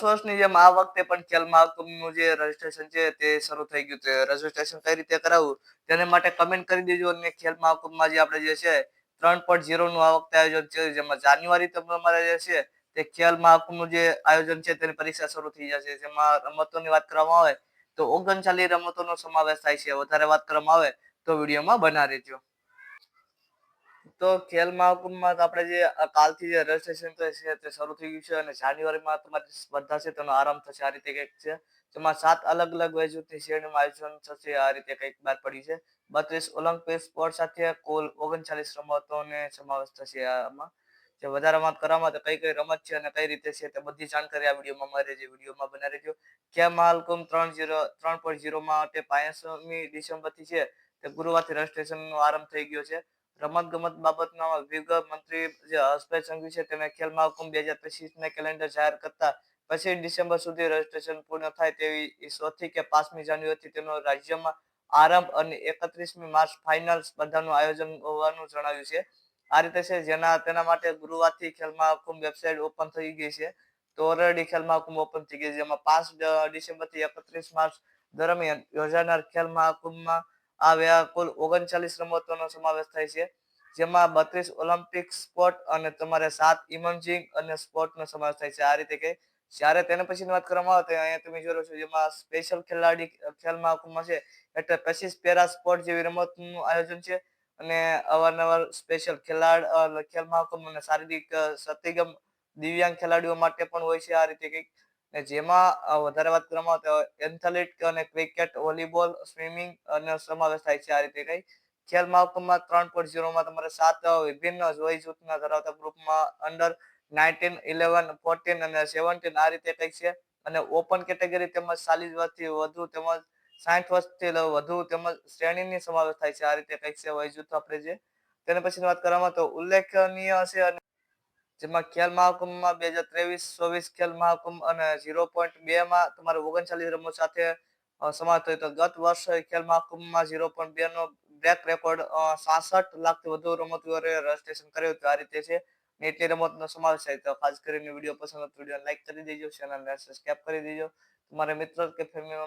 વર્ષની જેમ આ વખતે પણ ખેલ મહાકુંભનું જે રજીસ્ટ્રેશન છે તે શરૂ થઈ ગયું છે. રજીસ્ટ્રેશન કઈ રીતે કરાવવું તેને માટે કમેન્ટ કરી દેજો. અને ખેલ મહાકુંભમાં જે આપણે જે છે 3.0 નું આ વખતે આયોજન છે, જેમાં જાન્યુઆરી તમારે જે છે તે ખેલ મહાકુંભનું જે આયોજન છે તેની પરીક્ષા શરૂ થઈ જશે. જેમાં રમતોની વાત કરવામાં આવે તો 39 રમતોનો સમાવેશ થાય છે. વધારે વાત કરવામાં આવે તો વિડીયોમાં બના રહેજો. તો ખેલ મહાકુંભમાં તો આપણે જે કાલથી જે રજીસ્ટ્રેશન છે તે શરૂ થઈ ગયું છે, અને જાન્યુઆરીમાં તમારી સ્પર્ધા છે તેનો આરંભ થશે. આ રીતે કંઈક છે, જેમાં 7 અલગ અલગ વય જૂથની શ્રેણીમાં આયોજન થશે. આ રીતે કંઈક બહાર પડી છે. 32 ઓલિમ્પિક સ્પોર્ટ સાથે કુલ 39 રમતોને સમાવેશ થશે. આમાં જે વધારે વાત કરવામાં તો કઈ કઈ રમત છે અને કઈ રીતે છે તે બધી જાણકારી આ વિડીયોમાં મળે છે. વિડીયોમાં બના રહેજો. ખેલ મહાકુંભ 3.0 માટે 25મી ડિસેમ્બરથી છે તે ગુરુવારથી રજીસ્ટ્રેશનનો આરંભ થઈ ગયો છે. રમત ગમત બાબતના વિગત મંત્રી જે હર્ષભાઈ સંઘવી છે તેને ખેલ મહાકુંભ 2025 કેલેન્ડર જાહેર કરતા 25 ડિસેમ્બર સુધી રજીસ્ટ્રેશન પૂર્ણ થાય તેવી 4થી કે 5મી જાન્યુઆરીથી તેનો રાજ્યમાં આરંભ અને 31મી માર્ચ ફાઇનલ સ્પર્ધાનું આયોજન હોવાનું જણાવ્યું છે. આ રીતે છે, તેના માટે ગુરુવારથી ખેલ મહાકુંભ વેબસાઇટ ઓપન થઈ ગઈ છે. તો ઓલરેડી ખેલ મહાકુંભ ઓપન થઈ ગઈ છે, જેમાં 5 ડિસેમ્બરથી 31 માર્ચ દરમિયાન યોજાનાર ખેલ મહાકુંભમાં આ કુલ 39 રમતોનો સમાવેશ થાય છે, જેમાં 32 ઓલિમ્પિક સ્પોર્ટ અને તમારે 7 ઇમર્જિંગ અને સ્પોર્ટનો સમાવેશ થાય છે. આ રીતે કે જ્યારે તેને પછીની વાત કરવામાં આવે તો અહીંયા તમે જોઈ છો, જેમાં સ્પેશિયલ ખેલાડી ખેલ મહાકુંભમાં છે એટલે 25 પેરા સ્પોર્ટ જેવી રમતનું આયોજન છે. અને અવારનવાર સ્પેશિયલ ખેલ મહાકુંભ અને શારીરિક સત્યગમ દિવ્યાંગ ખેલાડીઓ માટે પણ હોય છે. આ રીતે કંઈક જેમાં વધારે વાત કરવામાં આવે તો એથ્લેટિક અને ક્રિકેટ, વોલીબોલ, સ્વિમિંગ અને સમાવેશ થાય છે. આ રીતે કંઈક ખેલ મહાકુંભમાં 3.0માં તમારે 7 વિભિન્ન વય જૂથના ધરાવતા ગ્રુપમાં અંડર 19, 11, 14 અને 17 આ રીતે કંઈક છે. અને ઓપન કેટેગરી તેમજ 40 વર્ષથી વધુ તેમજ 60 વર્ષથી વધુ તેમજ શ્રેણીની સમાવેશ થાય છે. આ રીતે કંઈક છે વય જૂથ આપણે જે તેને પછીની વાત કરવામાં તો ઉલ્લેખનીય છે. અને જેમાં ખેલ મહાકુંભમાં 2023-24 ખેલ મહાકુંભ અને 0.2માં તમારે 39 રમત સાથે સમાપ્ત થયો. તો ગત વર્ષ ખેલ મહાકુંભમાં 0.2 નો બ્રેક રેકોર્ડ 66 લાખથી વધુ રમતવીરોએ રજીસ્ટ્રેશન કર્યું હતું. આ રીતે છે એટલી રમતનો સમાવેશ થાય. તો ખાસ કરીને વિડીયો પસંદ હોય તો વિડીયો લાઈક કરી દેજો, ચેનલને સબસ્ક્રાઇબ કરી દેજો. તમારા મિત્રો કે ફેમિલી